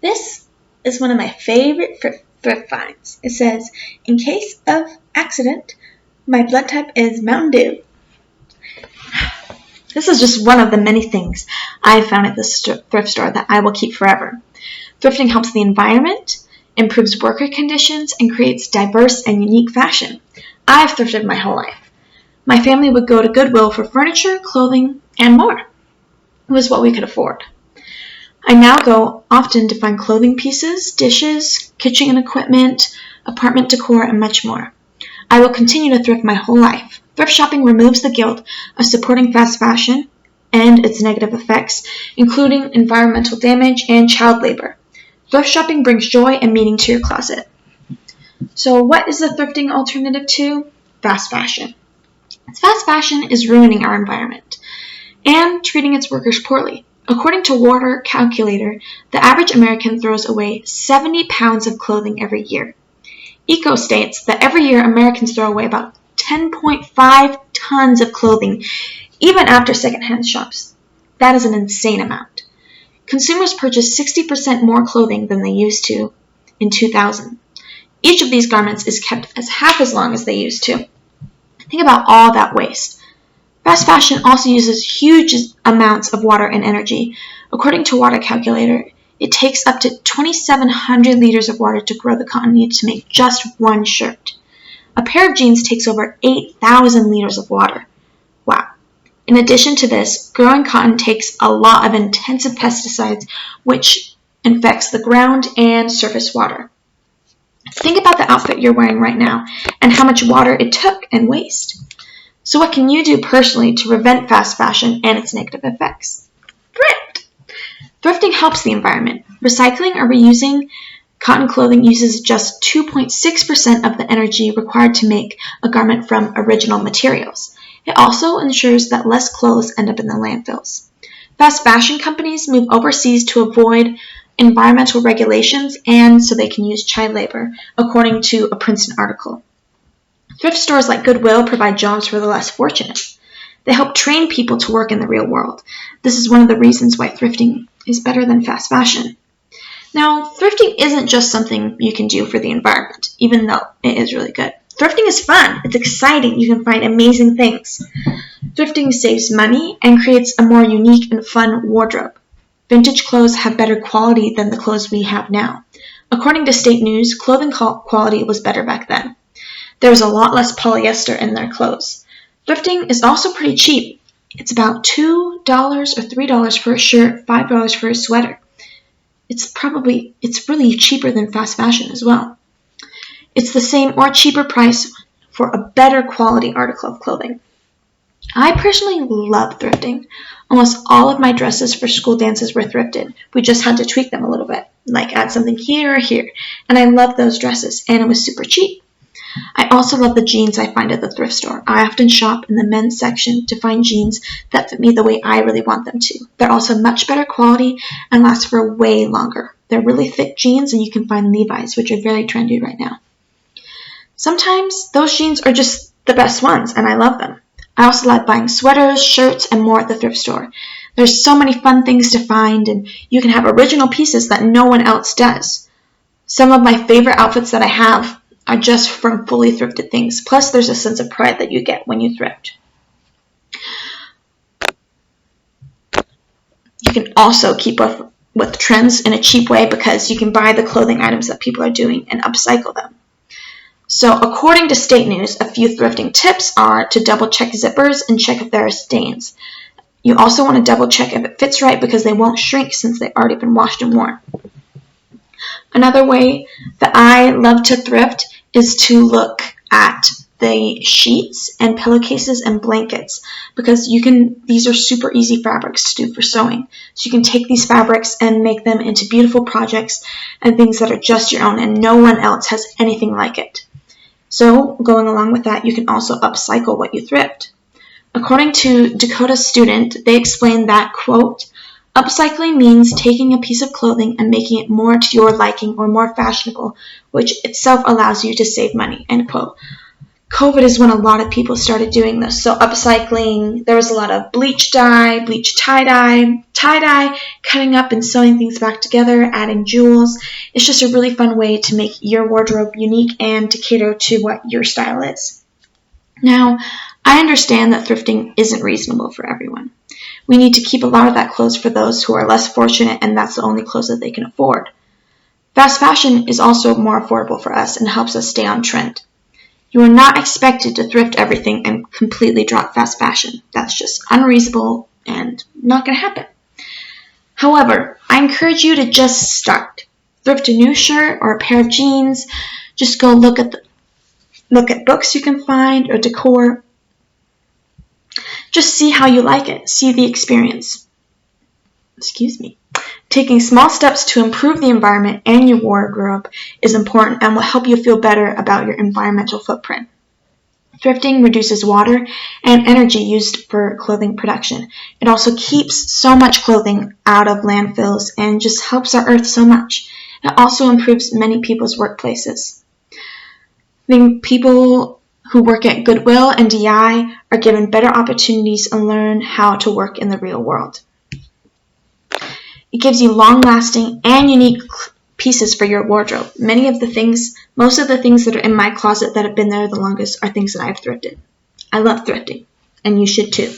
This is one of my favorite thrift finds. It says, in case of accident, my blood type is Mountain Dew. This is just one of the many things I have found at this thrift store that I will keep forever. Thrifting helps the environment, improves worker conditions, and creates diverse and unique fashion. I've thrifted my whole life. My family would go to Goodwill for furniture, clothing, and more. It was what we could afford. I now go often to find clothing pieces, dishes, kitchen equipment, apartment decor, and much more. I will continue to thrift my whole life. Thrift shopping removes the guilt of supporting fast fashion and its negative effects, including environmental damage and child labor. Thrift shopping brings joy and meaning to your closet. So what is the thrifting alternative to? Fast fashion. Fast fashion is ruining our environment and treating its workers poorly. According to Water Calculator, the average American throws away 70 pounds of clothing every year. Eco states that every year Americans throw away about 10.5 tons of clothing, even after secondhand shops. That is an insane amount. Consumers purchase 60% more clothing than they used to in 2000. Each of these garments is kept as half as long as they used to. Think about all that waste. Fast fashion also uses huge amounts of water and energy. According to Water Calculator, it takes up to 2,700 liters of water to grow the cotton needed to make just one shirt. A pair of jeans takes over 8,000 liters of water. Wow. In addition to this, growing cotton takes a lot of intensive pesticides, which infects the ground and surface water. Think about the outfit you're wearing right now and how much water it took and waste. So what can you do personally to prevent fast fashion and its negative effects? Thrift! Thrifting helps the environment. Recycling or reusing cotton clothing uses just 2.6% of the energy required to make a garment from original materials. It also ensures that less clothes end up in the landfills. Fast fashion companies move overseas to avoid environmental regulations and so they can use child labor, according to a Princeton article. Thrift stores like Goodwill provide jobs for the less fortunate. They help train people to work in the real world. This is one of the reasons why thrifting is better than fast fashion. Now, thrifting isn't just something you can do for the environment, even though it is really good. Thrifting is fun. It's exciting. You can find amazing things. Thrifting saves money and creates a more unique and fun wardrobe. Vintage clothes have better quality than the clothes we have now. According to state news, clothing quality was better back then. There was a lot less polyester in their clothes. Thrifting is also pretty cheap. It's about $2 or $3 for a shirt, $5 for a sweater. It's really cheaper than fast fashion as well. It's the same or cheaper price for a better quality article of clothing. I personally love thrifting. Almost all of my dresses for school dances were thrifted. We just had to tweak them a little bit, like add something here or here. And I love those dresses, and it was super cheap. I also love the jeans I find at the thrift store. I often shop in the men's section to find jeans that fit me the way I really want them to. They're also much better quality and last for way longer. They're really thick jeans, and you can find Levi's, which are very trendy right now. Sometimes those jeans are just the best ones, and I love them. I also like buying sweaters, shirts, and more at the thrift store. There's so many fun things to find, and you can have original pieces that no one else does. Some of my favorite outfits that I have are just from fully thrifted things. Plus, there's a sense of pride that you get when you thrift. You can also keep up with trends in a cheap way because you can buy the clothing items that people are doing and upcycle them. So, according to state news, a few thrifting tips are to double check zippers and check if there are stains. You also want to double check if it fits right because they won't shrink since they've already been washed and worn. Another way that I love to thrift is to look at the sheets and pillowcases and blankets because these are super easy fabrics to do for sewing. So you can take these fabrics and make them into beautiful projects and things that are just your own and no one else has anything like it. So going along with that, you can also upcycle what you thrift. According to Dakota Student, they explain that, quote, upcycling means taking a piece of clothing and making it more to your liking or more fashionable, which itself allows you to save money, end quote. COVID is when a lot of people started doing this. So upcycling, there was a lot of bleach dye, bleach tie-dye, cutting up and sewing things back together, adding jewels. It's just a really fun way to make your wardrobe unique and to cater to what your style is. Now, I understand that thrifting isn't reasonable for everyone. We need to keep a lot of that clothes for those who are less fortunate and that's the only clothes that they can afford. Fast fashion is also more affordable for us and helps us stay on trend. You are not expected to thrift everything and completely drop fast fashion. That's just unreasonable and not going to happen. However, I encourage you to just start. Thrift a new shirt or a pair of jeans. Just go look at books you can find or decor. Just see how you like it. See the experience. Taking small steps to improve the environment and your wardrobe is important and will help you feel better about your environmental footprint. Thrifting reduces water and energy used for clothing production. It also keeps so much clothing out of landfills and just helps our earth so much. It also improves many people's workplaces. I think people who work at Goodwill and DI are given better opportunities and learn how to work in the real world. It gives you long-lasting and unique pieces for your wardrobe. Most of the things that are in my closet that have been there the longest are things that I've thrifted. I love thrifting, and you should too.